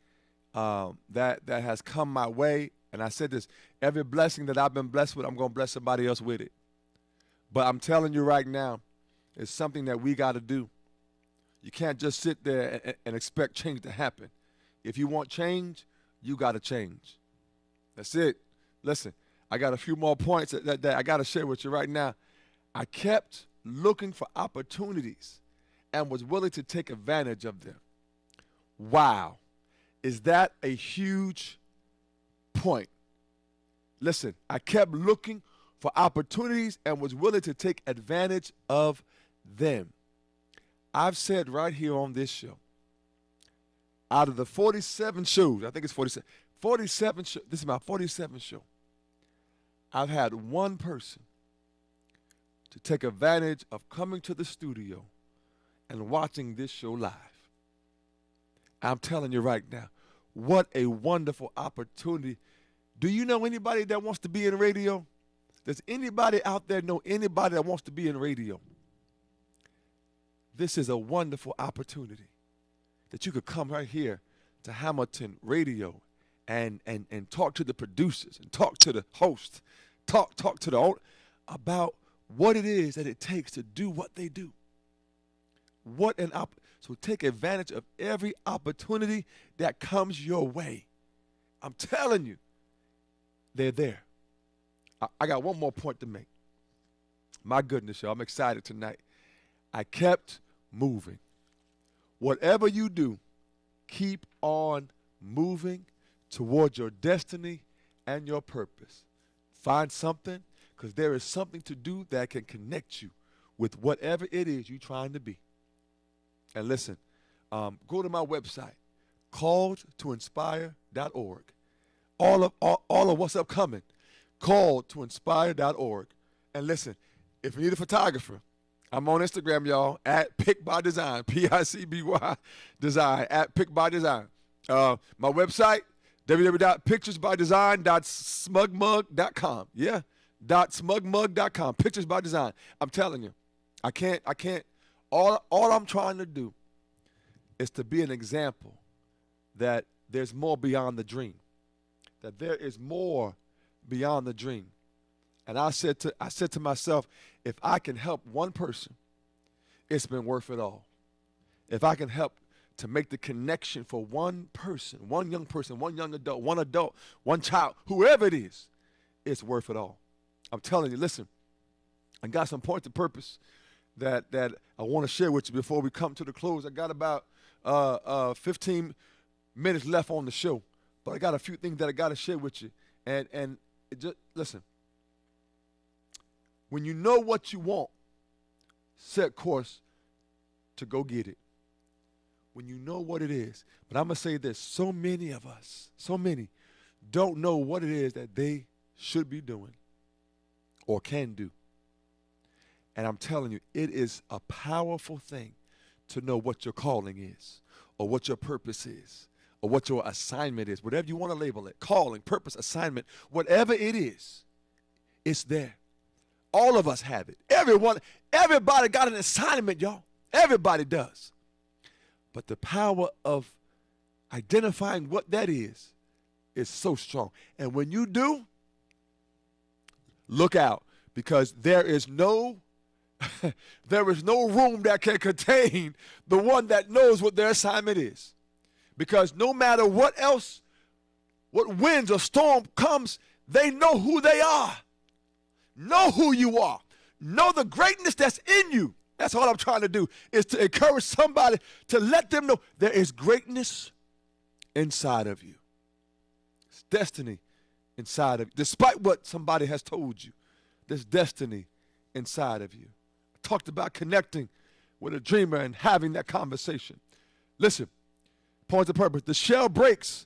[SPEAKER 1] that has come my way. And I said this: every blessing that I've been blessed with, I'm gonna bless somebody else with it. But I'm telling you right now, it's something that we got to do. You can't just sit there and expect change to happen. If you want change, you got to change. That's it. Listen, I got a few more points that I got to share with you right now. I kept looking for opportunities and was willing to take advantage of them. Wow. Is that a huge point? Listen, I kept looking for opportunities and was willing to take advantage of them. I've said right here on this show, out of the 47 shows, I think it's 47 shows, this is my 47th show, I've had one person to take advantage of coming to the studio and watching this show live. I'm telling you right now, what a wonderful opportunity. Do you know anybody that wants to be in radio? Does anybody out there know anybody that wants to be in radio? This is a wonderful opportunity that you could come right here to Hamilton Radio and talk to the producers and talk to the host, talk to the owner about what it is that it takes to do what they do. So take advantage of every opportunity that comes your way. I'm telling you, they're there. I got one more point to make. My goodness, y'all, I'm excited tonight. I kept moving. Whatever you do, keep on moving toward your destiny and your purpose. Find something, because there is something to do that can connect you with whatever it is you're trying to be. And listen, go to my website, calledtoinspire.org. All of what's upcoming, calledtoinspire.org. And listen, if you need a photographer, I'm on Instagram, y'all, at Pick by Design, PICBY Design, at Pick by Design. My website, www.picturesbydesign.smugmug.com. Yeah, .smugmug.com. Pictures by Design. I'm telling you, I can't. All I'm trying to do is to be an example that there's more beyond the dream. That there is more beyond the dream. And I said to myself, if I can help one person, it's been worth it all. If I can help to make the connection for one person, one young adult, one child, whoever it is, it's worth it all. I'm telling you, listen, I got some points of purpose that I want to share with you before we come to the close. I got about 15 minutes left on the show, but I got a few things that I got to share with you. And just listen. When you know what you want, set course to go get it. When you know what it is. But I'm going to say this. So many of us, don't know what it is that they should be doing or can do. And I'm telling you, it is a powerful thing to know what your calling is or what your purpose is or what your assignment is, whatever you want to label it, calling, purpose, assignment, whatever it is, it's there. All of us have it. Everybody got an assignment, y'all. Everybody does. But the power of identifying what that is so strong. And when you do, look out, because there is no room that can contain the one that knows what their assignment is. Because no matter what winds or storm comes, they know who they are. Know who you are. Know the greatness that's in you. That's all I'm trying to do, is to encourage somebody to let them know there is greatness inside of you. It's destiny inside of you. Despite what somebody has told you, there's destiny inside of you. I talked about connecting with a dreamer and having that conversation. Listen, Points of purpose. The shell breaks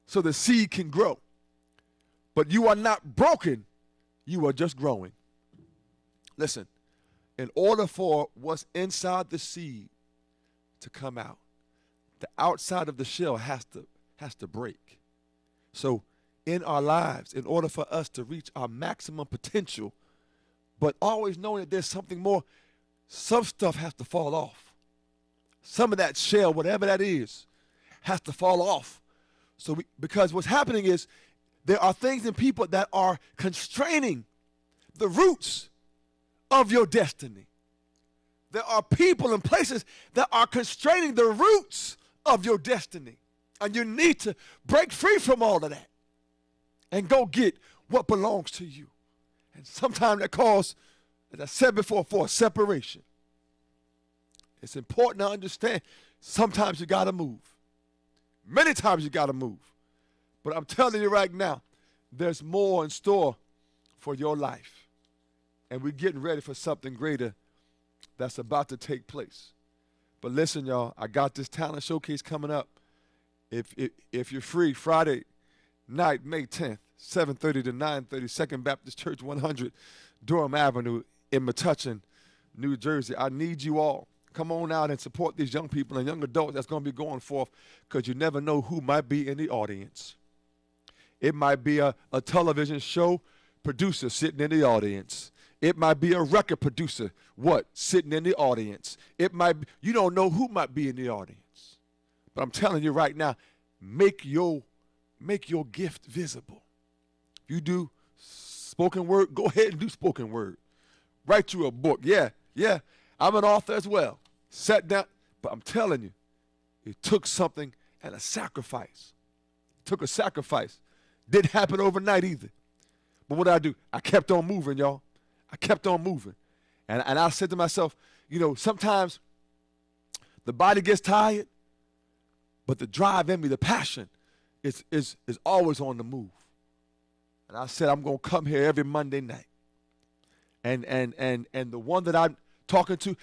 [SPEAKER 1] so the seed can grow. But you are not broken. You are just growing. Listen, in order for what's inside the seed to come out, the outside of the shell has to break. So in our lives, in order for us to reach our maximum potential, but always knowing that there's something more, some stuff has to fall off. Some of that shell, whatever that is, has to fall off. So because what's happening is there are things in people that are constraining the roots of your destiny. There are people and places that are constraining the roots of your destiny. And you need to break free from all of that and go get what belongs to you. And sometimes that calls, as I said before, for a separation. It's important to understand sometimes you got to move. Many times you got to move. But I'm telling you right now, there's more in store for your life. And we're getting ready for something greater that's about to take place. But listen, y'all, I got this talent showcase coming up. If you're free, Friday night, May 10th, 7:30 to 9:30, Second Baptist Church, 100 Durham Avenue in Metuchen, New Jersey. I need you all. Come on out and support these young people and young adults that's going to be going forth, because you never know who might be in the audience. It might be a television show producer sitting in the audience. It might be a record producer, sitting in the audience. It might be, you don't know who might be in the audience. But I'm telling you right now, make your gift visible. If you do spoken word, go ahead and do spoken word. Write you a book. Yeah. I'm an author as well. Sat down, but I'm telling you, it took something and a sacrifice. It took a sacrifice. Didn't happen overnight either. But what did I do? I kept on moving, y'all. I kept on moving. And I said to myself, sometimes the body gets tired, but the drive in me, the passion, is always on the move. And I said, I'm going to come here every Monday night. And the one that I'm talking to,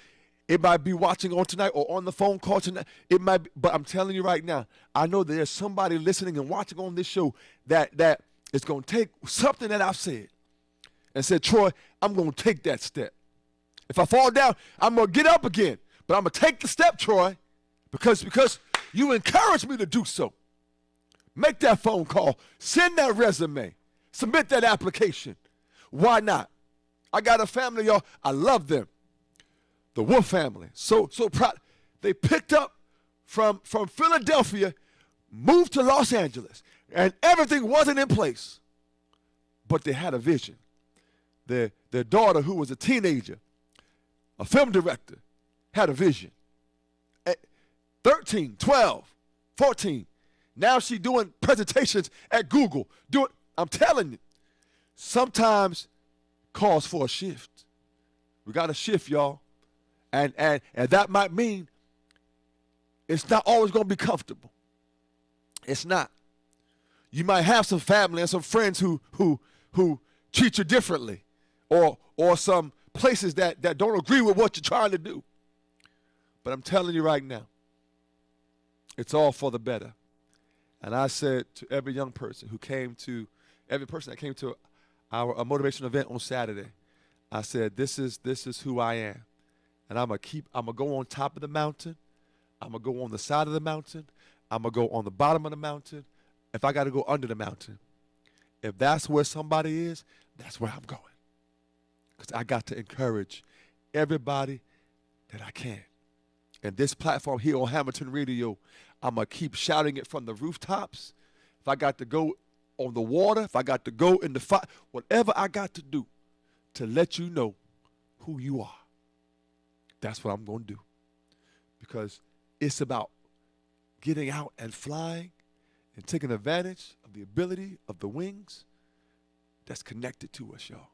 [SPEAKER 1] it might be watching on tonight or on the phone call tonight. It might be, but I'm telling you right now, I know that there's somebody listening and watching on this show that is going to take something that I've said and said, Troy, I'm going to take that step. If I fall down, I'm going to get up again. But I'm going to take the step, Troy, because you encouraged me to do so. Make that phone call. Send that resume. Submit that application. Why not? I got a family, y'all. I love them. The Wolf family. So proud. They picked up from Philadelphia, moved to Los Angeles, and everything wasn't in place. But they had a vision. Their daughter, who was a teenager, a film director, had a vision. At 13, 12, 14. Now she's doing presentations at Google. I'm telling you, sometimes calls for a shift. We got to shift, y'all. And that might mean it's not always going to be comfortable. It's not. You might have some family and some friends who treat you differently, or some places that don't agree with what you're trying to do. But I'm telling you right now, it's all for the better. And I said to every young person every person that came to our motivation event on Saturday, I said, this is who I am. And I'm gonna go on top of the mountain. I'm gonna go on the side of the mountain. I'm gonna go on the bottom of the mountain. If I gotta go under the mountain. If that's where somebody is, that's where I'm going. Because I got to encourage everybody that I can. And this platform here on Hamilton Radio, I'm gonna keep shouting it from the rooftops. If I got to go on the water, if I got to go in the fire, whatever I got to do to let you know who you are. That's what I'm going to do. Because it's about getting out and flying and taking advantage of the ability of the wings that's connected to us, y'all.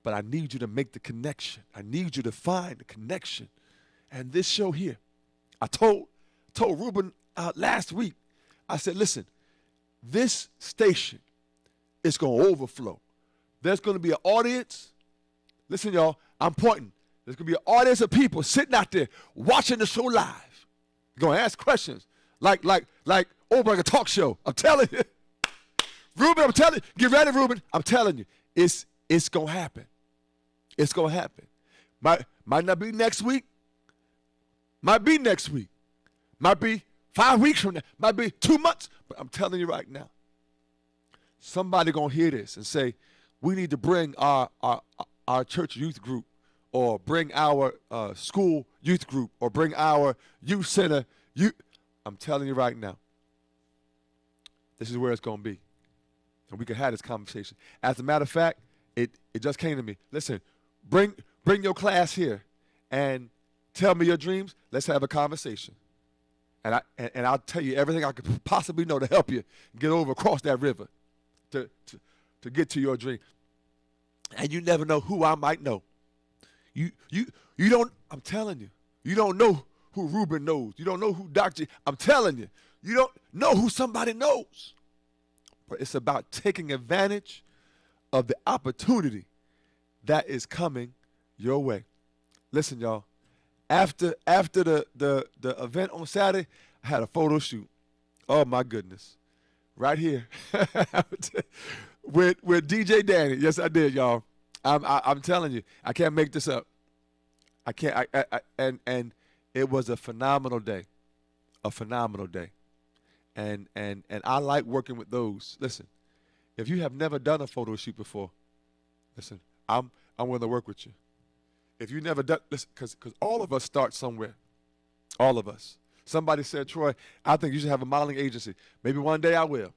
[SPEAKER 1] But I need you to make the connection. I need you to find the connection. And this show here, I told Ruben last week, I said, listen, this station is going to overflow. There's going to be an audience. Listen, y'all, I'm pointing. There's going to be an audience of people sitting out there watching the show live. You're going to ask questions. like over like a talk show. I'm telling you. Ruben, I'm telling you. Get ready, Ruben. I'm telling you. It's going to happen. It's going to happen. Might not be next week. Might be next week. Might be 5 weeks from now. Might be 2 months. But I'm telling you right now, somebody going to hear this and say, we need to bring our church youth group, or bring our school youth group, or bring our youth center. I'm telling you right now, this is where it's going to be. And we can have this conversation. As a matter of fact, it just came to me. Listen, bring your class here and tell me your dreams. Let's have a conversation. And I'll tell you everything I could possibly know to help you get across that river to get to your dream. And you never know who I might know. You don't, I'm telling you, you don't know who Ruben knows. You don't know who Dr. I'm telling you, you don't know who somebody knows. But it's about taking advantage of the opportunity that is coming your way. Listen, y'all. After the event on Saturday, I had a photo shoot. Oh my goodness, right here with DJ Danny. Yes, I did, y'all. I'm telling you, I can't make this up. I can't. And it was a phenomenal day, and I like working with those. Listen, if you have never done a photo shoot before, listen, I'm willing to work with you. If you never done, listen, because all of us start somewhere. All of us. Somebody said, Troy, I think you should have a modeling agency. Maybe one day I will.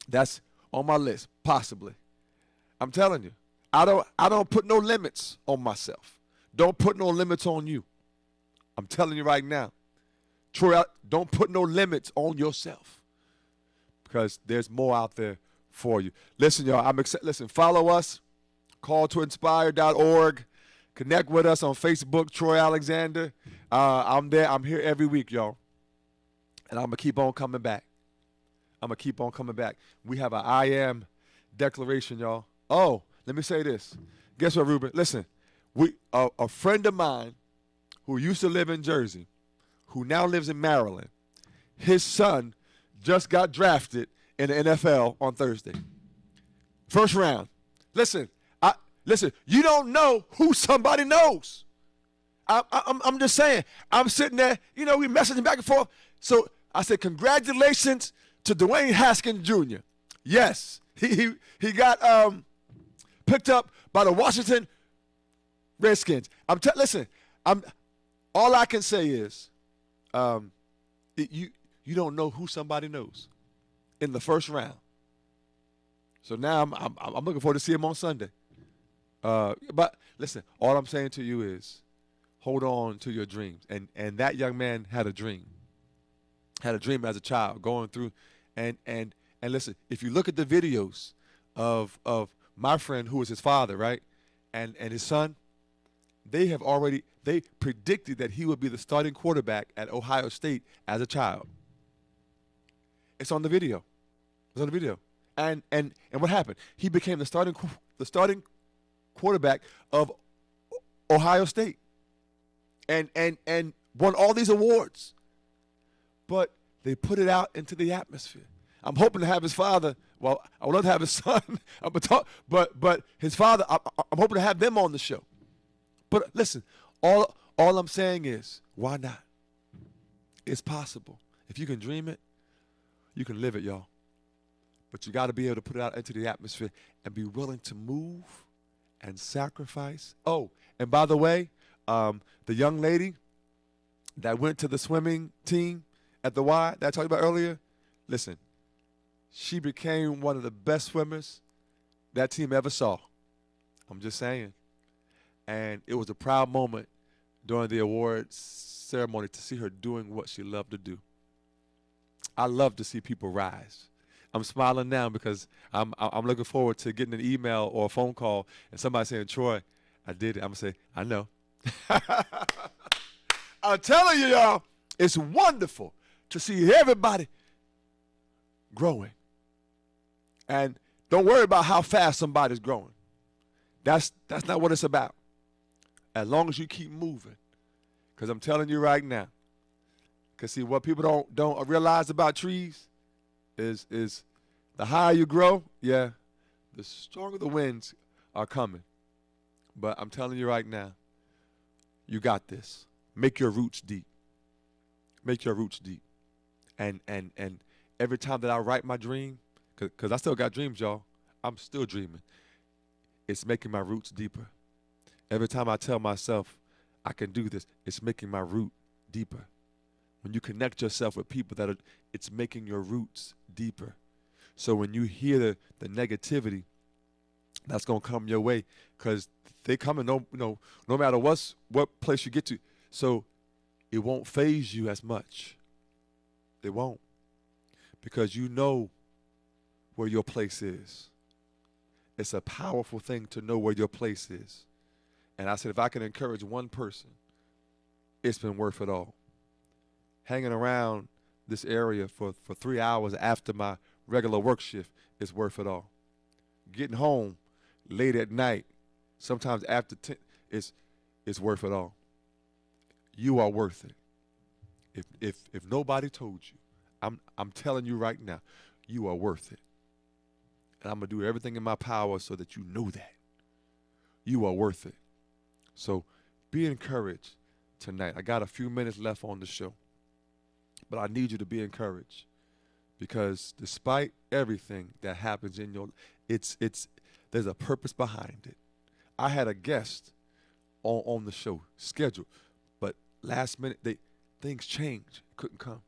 [SPEAKER 1] That's on my list, possibly. I'm telling you, I don't put no limits on myself. Don't put no limits on you. I'm telling you right now, Troy, don't put no limits on yourself, because there's more out there for you. Listen, y'all, I'm excited. Listen, follow us, calltoinspire.org. Connect with us on Facebook, Troy Alexander. I'm there. I'm here every week, y'all. And I'm going to keep on coming back. We have an I am declaration, y'all. Oh, let me say this. Guess what, Ruben? Listen, a friend of mine who used to live in Jersey, who now lives in Maryland, his son just got drafted in the NFL on Thursday. First round. Listen, you don't know who somebody knows. I'm just saying. I'm sitting there, we messaging back and forth. So I said, congratulations to Dwayne Haskins Jr. Yes, he got picked up by the Washington Redskins. Listen, all I can say is, you don't know who somebody knows in the first round. So now I'm looking forward to see him on Sunday. But listen, all I'm saying to you is, hold on to your dreams. And that young man had a dream as a child, going through, and listen, if you look at the videos of my friend who was his father, right, and his son, they predicted that he would be the starting quarterback at Ohio State as a child. It's on the video. And what happened? He became the starting quarterback of Ohio State, and won all these awards. But they put it out into the atmosphere. I'm hoping to have his father. Well, I would love to have his son, but his father. I'm hoping to have them on the show. But listen, all I'm saying is, why not? It's possible. If you can dream it, you can live it, y'all. But you got to be able to put it out into the atmosphere and be willing to move and sacrifice. Oh, and by the way, the young lady that went to the swimming team at the Y that I talked about earlier, listen, she became one of the best swimmers that team ever saw. I'm just saying. And it was a proud moment during the awards ceremony to see her doing what she loved to do. I love to see people rise. I'm smiling now because I'm looking forward to getting an email or a phone call and somebody saying, Troy, I did it. I'm going to say, I know. I'm telling you, y'all, it's wonderful to see everybody growing. And don't worry about how fast somebody's growing. That's not what it's about. As long as you keep moving. Because I'm telling you right now, Cause see, what people don't realize about trees is the higher you grow, yeah, the stronger the winds are coming. But I'm telling you right now, you got this. Make your roots deep. Make your roots deep. And every time that I write my dream, cause I still got dreams, y'all. I'm still dreaming. It's making my roots deeper. Every time I tell myself I can do this, it's making my root deeper. When you connect yourself with people it's making your roots deeper. So when you hear the negativity, that's gonna come your way, cause they coming no matter what place you get to. So it won't faze you as much. It won't, because you know where your place is. It's a powerful thing to know where your place is. And I said, if I can encourage one person, it's been worth it all. Hanging around this area for 3 hours after my regular work shift is worth it all. Getting home late at night, sometimes after 10, it's worth it all. You are worth it. If nobody told you, I'm telling you right now, you are worth it. And I'm gonna do everything in my power so that you know that. You are worth it. So be encouraged tonight. I got a few minutes left on the show, but I need you to be encouraged, because despite everything that happens in your, there's a purpose behind it. I had a guest on the show scheduled, but last minute things changed, couldn't come.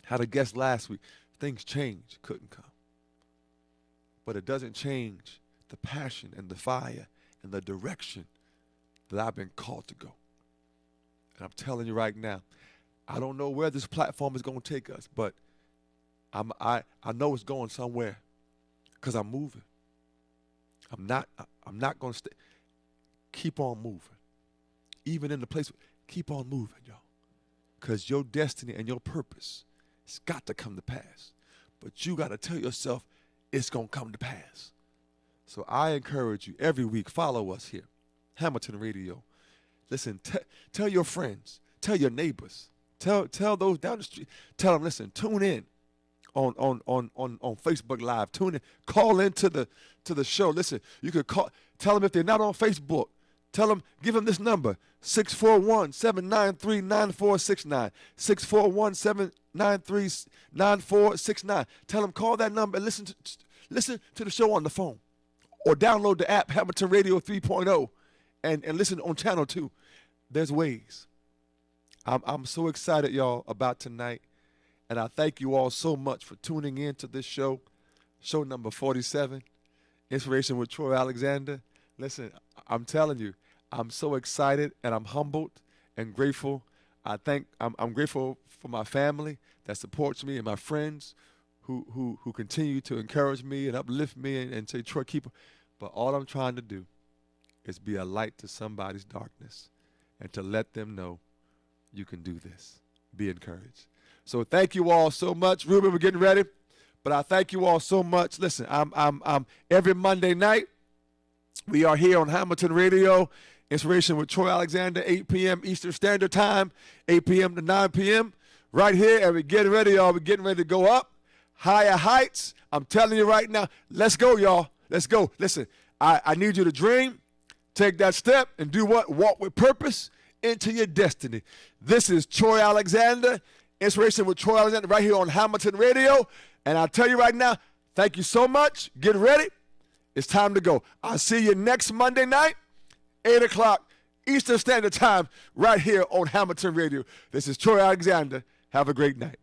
[SPEAKER 1] Had a guest last week, things changed, couldn't come. But it doesn't change the passion and the fire and the direction that I've been called to go. And I'm telling you right now, I don't know where this platform is going to take us, but I know it's going somewhere, because I'm moving. I'm not going to stay. Keep on moving. Even in the place, keep on moving, y'all. Because your destiny and your purpose, it's got to come to pass. But you got to tell yourself it's going to come to pass. So I encourage you every week, follow us here, Hamilton Radio. Listen, tell your friends, tell your neighbors, tell those down the street, tell them, listen, tune in on Facebook Live, tune in, call into the show. Listen, you could tell them if they're not on Facebook, tell them, give them this number, 641-793-9469, 641-793-9469. Tell them, call that number and listen to the show on the phone, or download the app Hamilton Radio 3.0 and listen on channel 2. There's ways. I'm so excited, y'all, about tonight. And I thank you all so much for tuning in to this show number 47, Inspiration with Troy Alexander. Listen, I'm telling you, I'm so excited and I'm humbled and grateful. I'm grateful for my family that supports me and my friends who continue to encourage me and uplift me and say, Troy, keep it. But all I'm trying to do is be a light to somebody's darkness and to let them know you can do this. Be encouraged. So thank you all so much. Ruben, we're getting ready, but I thank you all so much. Listen, I'm every Monday night, we are here on Hamilton Radio, Inspiration with Troy Alexander, 8 p.m. Eastern Standard Time, 8 p.m. to 9 p.m. right here, and we're getting ready, y'all. We're getting ready to go up, higher heights. I'm telling you right now, let's go, y'all. Let's go. Listen, I need you to dream, take that step, and do what? Walk with purpose into your destiny. This is Troy Alexander, Inspiration with Troy Alexander, right here on Hamilton Radio. And I'll tell you right now, thank you so much. Get ready. It's time to go. I'll see you next Monday night, 8 o'clock Eastern Standard Time, right here on Hamilton Radio. This is Troy Alexander. Have a great night.